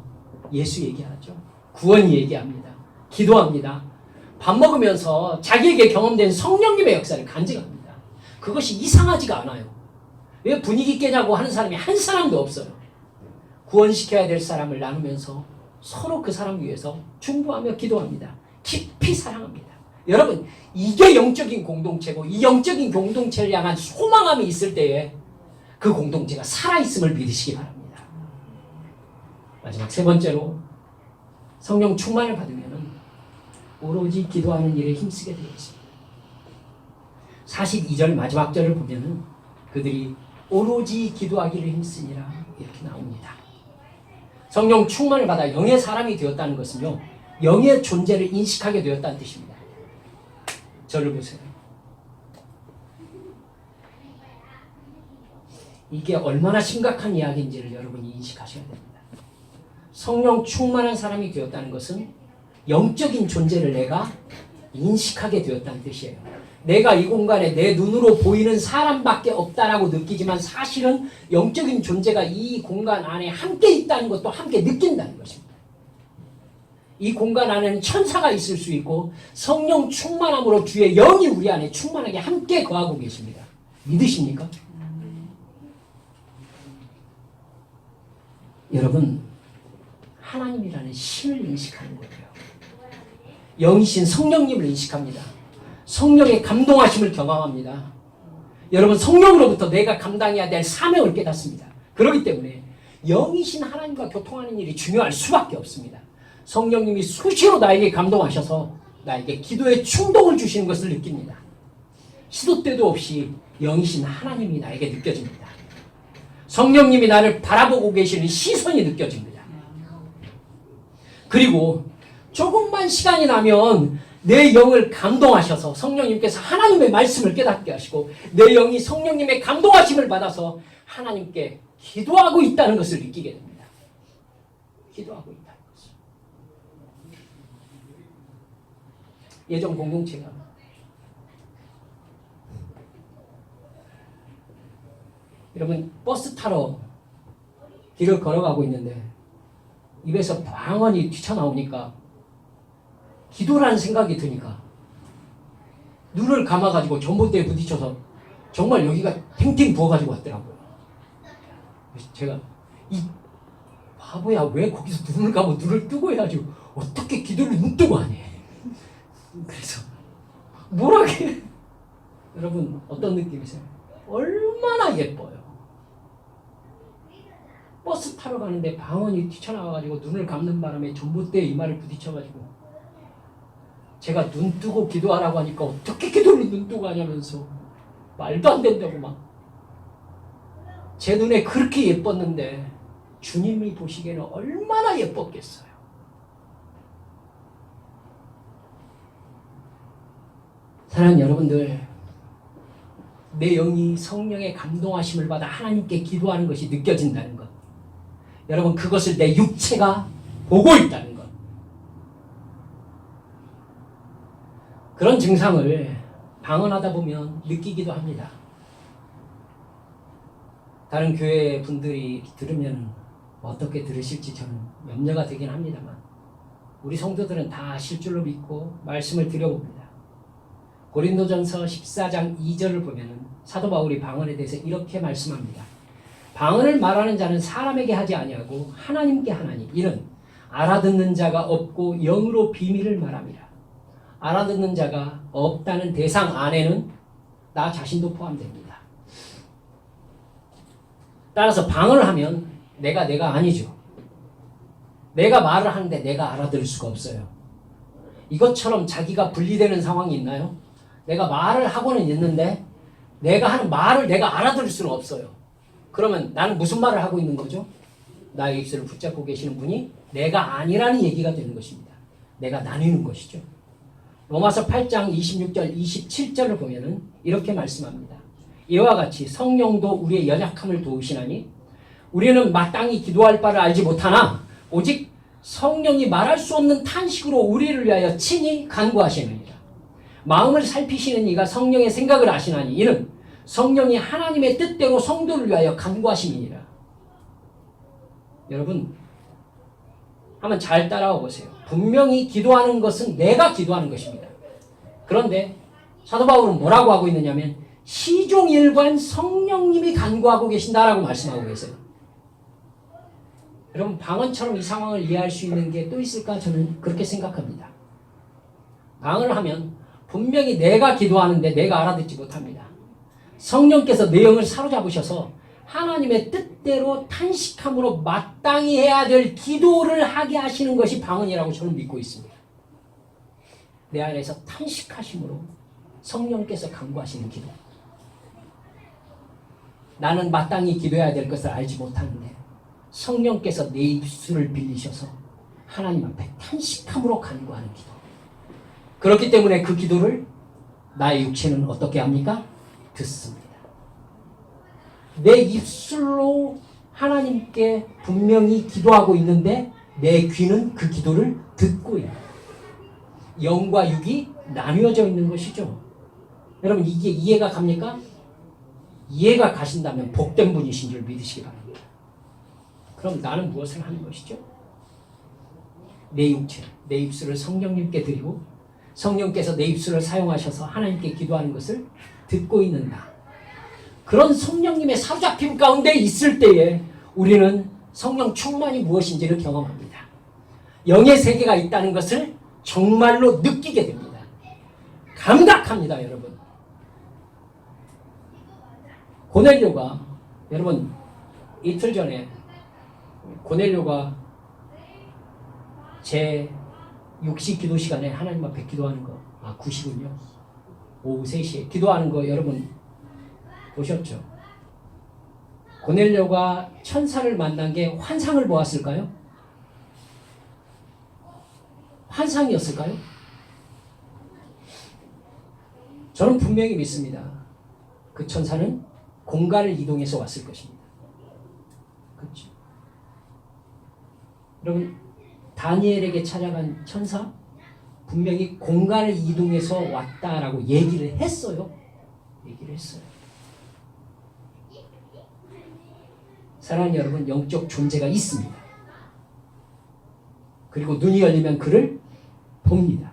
Speaker 1: 예수 얘기하죠. 구원 얘기합니다. 기도합니다. 밥 먹으면서 자기에게 경험된 성령님의 역사를 간증합니다. 그것이 이상하지가 않아요. 왜 분위기 깨냐고 하는 사람이 한 사람도 없어요. 구원시켜야 될 사람을 나누면서 서로 그 사람 위해서 중보하며 기도합니다. 깊이 사랑합니다. 여러분, 이게 영적인 공동체고, 이 영적인 공동체를 향한 소망함이 있을 때에 그 공동체가 살아있음을 믿으시기 바랍니다. 마지막 세 번째로, 성령 충만을 받으면 오로지 기도하는 일에 힘쓰게 되어 있습니다. 42절 마지막 절을 보면은 그들이 오로지 기도하기를 힘쓰니라 이렇게 나옵니다. 성령 충만을 받아 영의 사람이 되었다는 것은요, 영의 존재를 인식하게 되었다는 뜻입니다. 저를 보세요. 이게 얼마나 심각한 이야기인지를 여러분이 인식하셔야 됩니다. 성령 충만한 사람이 되었다는 것은 영적인 존재를 내가 인식하게 되었다는 뜻이에요. 내가 이 공간에 내 눈으로 보이는 사람밖에 없다라고 느끼지만 사실은 영적인 존재가 이 공간 안에 함께 있다는 것도 함께 느낀다는 것입니다. 이 공간 안에는 천사가 있을 수 있고 성령 충만함으로 주의 영이 우리 안에 충만하게 함께 거하고 계십니다. 믿으십니까? 여러분, 하나님이라는 신을 인식하는 거예요. 영이신 성령님을 인식합니다. 성령의 감동하심을 경험합니다. 여러분, 성령으로부터 내가 감당해야 될 사명을 깨닫습니다. 그렇기 때문에 영이신 하나님과 교통하는 일이 중요할 수밖에 없습니다. 성령님이 수시로 나에게 감동하셔서 나에게 기도의 충동을 주시는 것을 느낍니다. 시도 때도 없이 영이신 하나님이 나에게 느껴집니다. 성령님이 나를 바라보고 계시는 시선이 느껴집니다. 그리고 조금만 시간이 나면 내 영을 감동하셔서 성령님께서 하나님의 말씀을 깨닫게 하시고 내 영이 성령님의 감동하심을 받아서 하나님께 기도하고 있다는 것을 느끼게 됩니다. 기도하고 있다는 것을. 예전 공동체가 여러분, 버스 타러 길을 걸어가고 있는데 입에서 방언이 튀쳐나오니까 기도라는 생각이 드니까 눈을 감아가지고 전봇대에 부딪혀서 정말 여기가 탱탱 부어가지고 왔더라고요. 제가 이 바보야, 왜 거기서 눈을 감고 눈을 뜨고 해야지 어떻게 기도를 눈 뜨고 하니. 그래서 뭐라게. 여러분, 어떤 느낌이세요? 얼마나 예뻐요. 버스 타러 가는데 방언이 튀쳐나와가지고 눈을 감는 바람에 전봇대에 이마를 부딪혀가지고 제가 눈 뜨고 기도하라고 하니까 어떻게 기도를 눈 뜨고 하냐면서 말도 안 된다고 막. 제 눈에 그렇게 예뻤는데 주님이 보시기에는 얼마나 예뻤겠어요. 사랑하는 여러분들, 내 영이 성령의 감동하심을 받아 하나님께 기도하는 것이 느껴진다는 것, 여러분, 그것을 내 육체가 보고 있다는 것, 그런 증상을 방언하다 보면 느끼기도 합니다. 다른 교회 분들이 들으면 어떻게 들으실지 저는 염려가 되긴 합니다만 우리 성도들은 다 아실 줄로 믿고 말씀을 드려봅니다. 고린도전서 14장 2절을 보면은 사도 바울이 방언에 대해서 이렇게 말씀합니다. 방언을 말하는 자는 사람에게 하지 아니하고 하나님께 하나니 이는 알아듣는 자가 없고 영으로 비밀을 말함이라. 알아듣는 자가 없다는 대상 안에는 나 자신도 포함됩니다. 따라서 방언을 하면 내가 아니죠. 내가 말을 하는데 내가 알아들을 수가 없어요. 이것처럼 자기가 분리되는 상황이 있나요? 내가 말을 하고는 있는데 내가 하는 말을 내가 알아들을 수는 없어요. 그러면 나는 무슨 말을 하고 있는 거죠? 나의 입술을 붙잡고 계시는 분이 내가 아니라는 얘기가 되는 것입니다. 내가 나뉘는 것이죠. 로마서 8장 26절 27절을 보면은 이렇게 말씀합니다. 이와 같이 성령도 우리의 연약함을 도우시나니 우리는 마땅히 기도할 바를 알지 못하나 오직 성령이 말할 수 없는 탄식으로 우리를 위하여 친히 간구하시느니라. 마음을 살피시는 이가 성령의 생각을 아시나니 이는 성령이 하나님의 뜻대로 성도를 위하여 간구하심이니라. 여러분 한번 잘 따라와 보세요. 분명히 기도하는 것은 내가 기도하는 것입니다. 그런데 사도 바울은 뭐라고 하고 있느냐면 시종일관 성령님이 간구하고 계신다라고 말씀하고 계세요. 여러분 방언처럼 이 상황을 이해할 수 있는 게 또 있을까? 저는 그렇게 생각합니다. 방언을 하면 분명히 내가 기도하는데 내가 알아듣지 못합니다. 성령께서 내 영을 사로잡으셔서 하나님의 뜻대로 탄식함으로 마땅히 해야 될 기도를 하게 하시는 것이 방언이라고 저는 믿고 있습니다. 내 안에서 탄식하심으로 성령께서 간구하시는 기도. 나는 마땅히 기도해야 될 것을 알지 못하는데 성령께서 내 입술을 빌리셔서 하나님 앞에 탄식함으로 간구하는 기도. 그렇기 때문에 그 기도를 나의 육체는 어떻게 합니까? 듣습니다. 내 입술로 하나님께 분명히 기도하고 있는데 내 귀는 그 기도를 듣고 있는 영과 육이 나뉘어져 있는 것이죠. 여러분 이게 이해가 갑니까? 이해가 가신다면 복된 분이신 줄 믿으시기 바랍니다. 그럼 나는 무엇을 하는 것이죠? 내 육체, 내 입술을 성령님께 드리고 성령께서 내 입술을 사용하셔서 하나님께 기도하는 것을 듣고 있는다. 그런 성령님의 사로잡힘 가운데 있을 때에 우리는 성령 충만이 무엇인지를 경험합니다. 영의 세계가 있다는 것을 정말로 느끼게 됩니다. 감각합니다, 여러분. 고넬료가 여러분 이틀 전에 고넬료가 제 6시 기도 시간에 하나님 앞에 기도하는 거 9시군요. 오후 3시에 기도하는 거 여러분 보셨죠? 고넬료가 천사를 만난 게 환상을 보았을까요? 환상이었을까요? 저는 분명히 믿습니다. 그 천사는 공간을 이동해서 왔을 것입니다. 그렇죠? 여러분 다니엘에게 찾아간 천사 분명히 공간을 이동해서 왔다라고 얘기를 했어요. 사랑하는 여러분, 영적 존재가 있습니다. 그리고 눈이 열리면 그를 봅니다.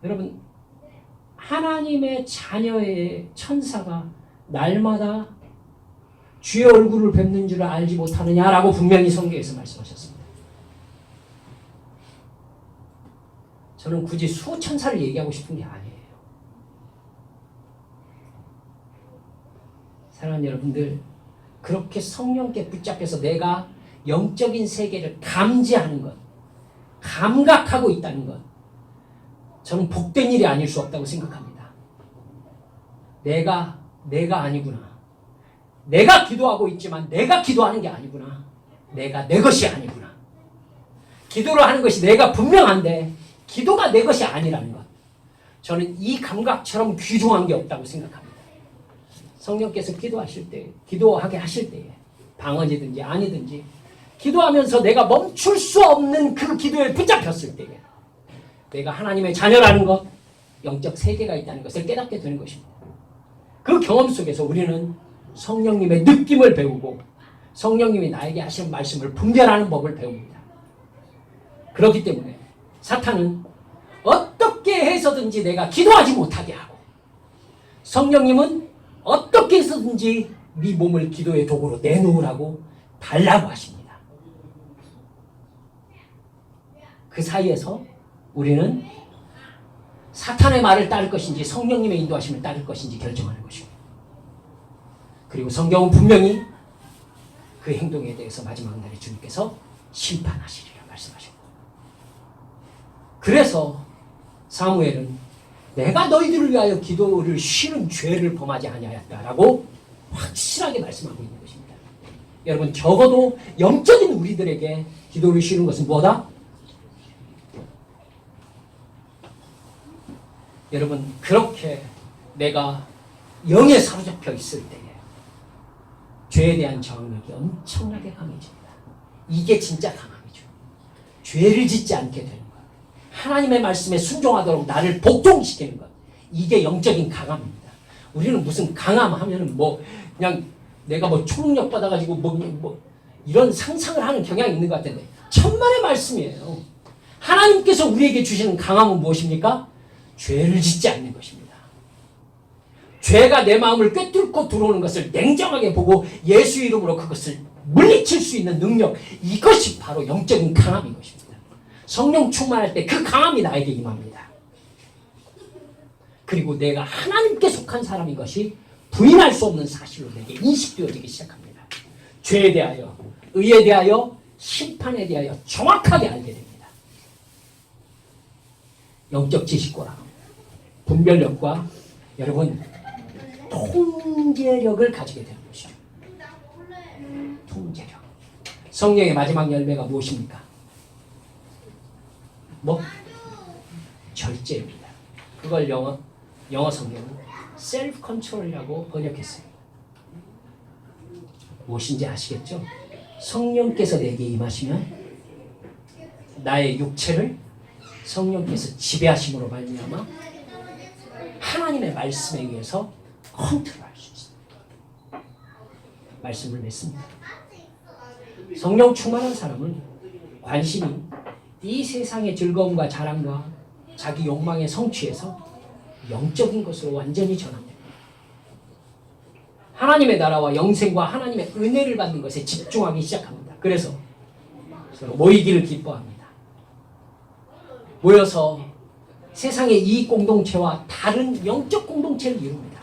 Speaker 1: 여러분, 하나님의 자녀의 천사가 날마다 주의 얼굴을 뵙는 줄을 알지 못하느냐라고 분명히 성경에서 말씀하셨습니다. 저는 굳이 수천사를 얘기하고 싶은 게 아니에요. 사랑하는 여러분들, 그렇게 성령께 붙잡혀서 내가 영적인 세계를 감지하는 것, 감각하고 있다는 것, 저는 복된 일이 아닐 수 없다고 생각합니다. 내가 아니구나. 내가 기도하고 있지만 내가 기도하는 게 아니구나. 내가 내 것이 아니구나. 기도를 하는 것이 내가 분명한데 기도가 내 것이 아니라는 것. 저는 이 감각처럼 귀중한 게 없다고 생각합니다. 성령께서 기도하게 하실 때에 방언이든지 아니든지 기도하면서 내가 멈출 수 없는 그 기도에 붙잡혔을 때에 내가 하나님의 자녀라는 것, 영적 세계가 있다는 것을 깨닫게 되는 것입니다. 그 경험 속에서 우리는 성령님의 느낌을 배우고 성령님이 나에게 하시는 말씀을 분별하는 법을 배웁니다. 그렇기 때문에 사탄은 어떻게 해서든지 내가 기도하지 못하게 하고, 성령님은 어떻게 해서든지 네 몸을 기도의 도구로 내놓으라고 달라고 하십니다. 그 사이에서 우리는 사탄의 말을 따를 것인지 성령님의 인도하심을 따를 것인지 결정하는 것입니다. 그리고 성경은 분명히 그 행동에 대해서 마지막 날에 주님께서 심판하시리라 말씀하셨고, 그래서 사무엘은 내가 너희들을 위하여 기도를 쉬는 죄를 범하지 아니하였다라고 확실하게 말씀하고 있는 것입니다. 여러분, 적어도 영적인 우리들에게 기도를 쉬는 것은 뭐다? 여러분, 그렇게 내가 영에 사로잡혀 있을 때에 죄에 대한 저항력이 엄청나게 강해집니다. 이게 진짜 강함이죠. 죄를 짓지 않게 되는 것, 하나님의 말씀에 순종하도록 나를 복종시키는 것, 이게 영적인 강함입니다. 우리는 무슨 강함 하면은 그냥 내가 초능력 받아가지고 이런 상상을 하는 경향이 있는 것 같은데, 천만의 말씀이에요. 하나님께서 우리에게 주시는 강함은 무엇입니까? 죄를 짓지 않는 것입니다. 죄가 내 마음을 꿰뚫고 들어오는 것을 냉정하게 보고 예수 이름으로 그것을 물리칠 수 있는 능력, 이것이 바로 영적인 강함인 것입니다. 성령 충만할 때 그 강함이 나에게 임합니다. 그리고 내가 하나님께 속한 사람인 것이 부인할 수 없는 사실로 내게 인식되어지기 시작합니다. 죄에 대하여, 의에 대하여, 심판에 대하여 정확하게 알게 됩니다. 영적 지식과 분별력과 여러분 통제력을 가지게 되는 것이죠. 통제력. 성령의 마지막 열매가 무엇입니까? 절제입니다. 그걸 영어 성경은 셀프 컨트롤이라고 번역했어요. 무엇인지 아시겠죠? 성령께서 내게 임하시면 나의 육체를 성령께서 지배하심으로 말미암아 하나님의 말씀에 의해서 컨트롤할 수 있습니다. 말씀을 맺습니다. 성령 충만한 사람은 관심이 이 세상의 즐거움과 자랑과 자기 욕망에 성취해서 영적인 것으로 완전히 전환됩니다. 하나님의 나라와 영생과 하나님의 은혜를 받는 것에 집중하기 시작합니다. 그래서 모이기를 기뻐합니다. 모여서 세상의 이익 공동체와 다른 영적 공동체를 이룹니다.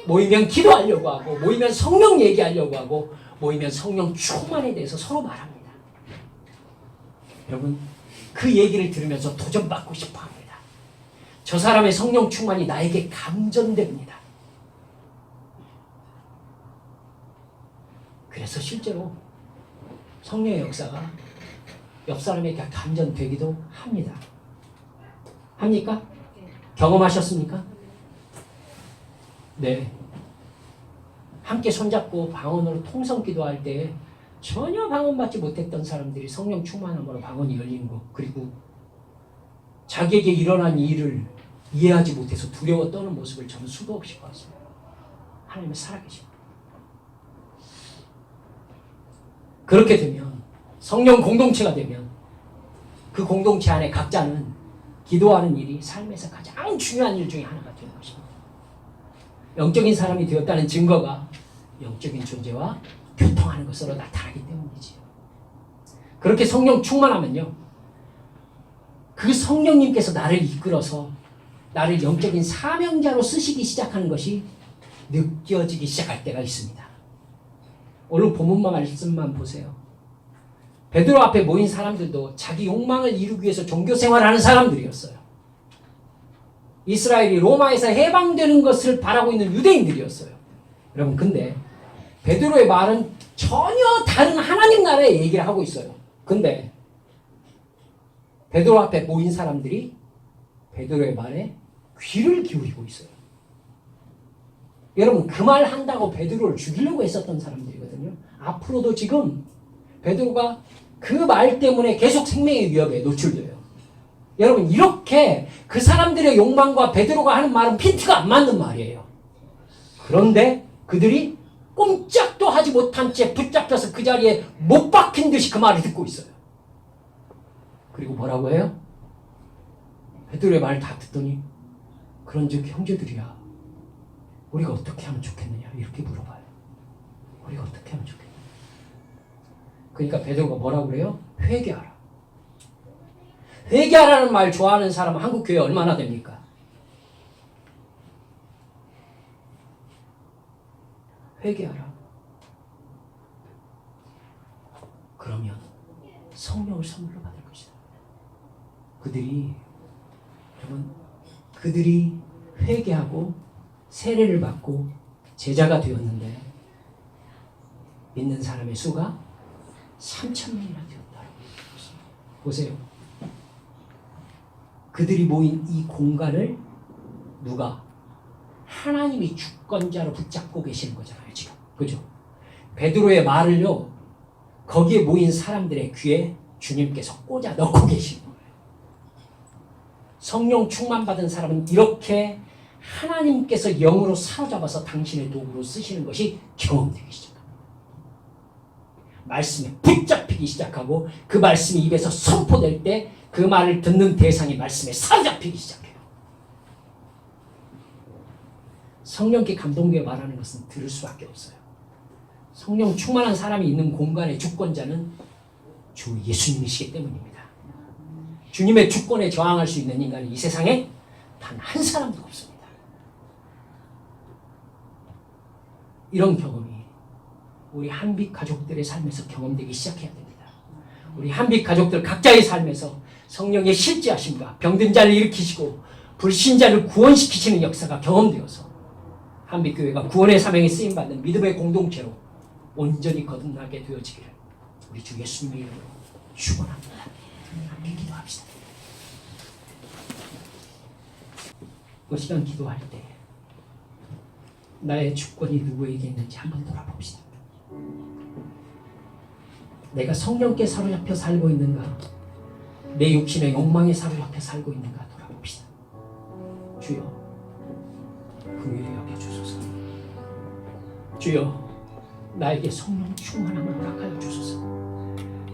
Speaker 1: 모이면 기도하려고 하고, 모이면 성령 얘기하려고 하고, 모이면 성령 충만에 대해서 서로 말합니다. 여러분, 그 얘기를 들으면서 도전받고 싶어 합니다. 저 사람의 성령 충만이 나에게 감전됩니다. 그래서 실제로 성령의 역사가 옆 사람에게 감전되기도 합니다. 합니까? 경험하셨습니까? 네. 함께 손잡고 방언으로 통성 기도할 때 전혀 방언받지 못했던 사람들이 성령 충만함으로 방언이 열리는 것, 그리고 자기에게 일어난 일을 이해하지 못해서 두려워 떠는 모습을 저는 수도 없이 봤습니다. 하나님은 살아계십니다. 그렇게 되면, 성령 공동체가 되면 그 공동체 안에 각자는 기도하는 일이 삶에서 가장 중요한 일 중에 하나가 되는 것입니다. 영적인 사람이 되었다는 증거가 영적인 존재와 교통하는 것으로 나타나기 때문이지요. 그렇게 성령 충만하면요, 그 성령님께서 나를 이끌어서 나를 영적인 사명자로 쓰시기 시작하는 것이 느껴지기 시작할 때가 있습니다. 오늘 본문만 말씀만 보세요. 베드로 앞에 모인 사람들도 자기 욕망을 이루기 위해서 종교 생활을 하는 사람들이었어요. 이스라엘이 로마에서 해방되는 것을 바라고 있는 유대인들이었어요. 여러분, 근데 베드로의 말은 전혀 다른 하나님 나라의 얘기를 하고 있어요. 근데 베드로 앞에 모인 사람들이 베드로의 말에 귀를 기울이고 있어요. 여러분, 그 말 한다고 베드로를 죽이려고 했었던 사람들이거든요. 앞으로도 지금 베드로가 그 말 때문에 계속 생명의 위협에 노출돼요. 여러분, 이렇게 그 사람들의 욕망과 베드로가 하는 말은 핀트가 안 맞는 말이에요. 그런데 그들이 꼼짝도 하지 못한 채 붙잡혀서 그 자리에 못 박힌 듯이 그 말을 듣고 있어요. 그리고 뭐라고 해요? 베드로의 말을 다 듣더니 그런즉 형제들이야 우리가 어떻게 하면 좋겠느냐 이렇게 물어봐요. 우리가 어떻게 하면 좋겠느냐. 그러니까 베드로가 뭐라고 그래요? 회개하라. 회개하라는 말 좋아하는 사람은 한국 교회 얼마나 됩니까? 회개하라. 그러면 성령을 선물로 받을 것이다. 그들이 회개하고 세례를 받고 제자가 되었는데 믿는 사람의 수가 3,000명이나 되었다라고 했습니다. 보세요. 그들이 모인 이 공간을 누가? 하나님이 주권자로 붙잡고 계시는 거잖아요, 지금. 그죠? 베드로의 말을요, 거기에 모인 사람들의 귀에 주님께서 꽂아 넣고 계시는 거예요. 성령 충만받은 사람은 이렇게 하나님께서 영으로 사로잡아서 당신의 도구로 쓰시는 것이 경험되기 시작합니다. 말씀에 붙잡히기 시작하고 그 말씀이 입에서 선포될 때 그 말을 듣는 대상이 말씀에 사로잡히기 시작해요. 성령께 감동되어 말하는 것은 들을 수밖에 없어요. 성령 충만한 사람이 있는 공간의 주권자는 주 예수님이시기 때문입니다. 주님의 주권에 저항할 수 있는 인간이 이 세상에 단 한 사람도 없습니다. 이런 경험이 우리 한빛 가족들의 삶에서 경험되기 시작해야 됩니다. 우리 한빛 가족들 각자의 삶에서 성령의 실제하심과 병든 자를 일으키시고 불신자를 구원시키시는 역사가 경험되어서 한빛교회가 구원의 사명에 쓰임받는 믿음의 공동체로 온전히 거듭나게 되어지기를 우리 주 예수님의 이름으로 축원합니다. 함께 기도합시다. 그 시간 기도할 때 나의 주권이 누구에게 있는지 한번 돌아봅시다. 내가 성령께 사로잡혀 살고 있는가? 내 육신의 욕망에 사로잡혀 살고 있는가 돌아봅시다. 주여 긍휼히 여겨주소서. 주여 나에게 성령 충만함을 허락하여 주소서.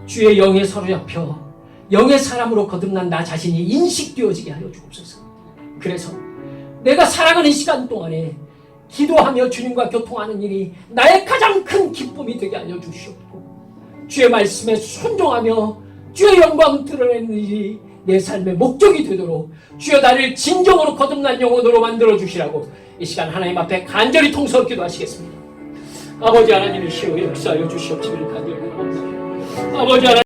Speaker 1: 주의 영에 사로잡혀 영의 사람으로 거듭난 나 자신이 인식되어지게 하여 주옵소서. 그래서 내가 살아가는 시간 동안에 기도하며 주님과 교통하는 일이 나의 가장 큰 기쁨이 되게 하여 주시옵고 주의 말씀에 순종하며 주의 영광 드러내는 일이 내 삶의 목적이 되도록 주여 나를 진정으로 거듭난 영혼으로 만들어 주시라고 이 시간 하나님 앞에 간절히 통성으로 기도하시겠습니다. 아버지 하나님이시여 역사하여 주시옵시기를 간절히 원합니다. 아버지 하나님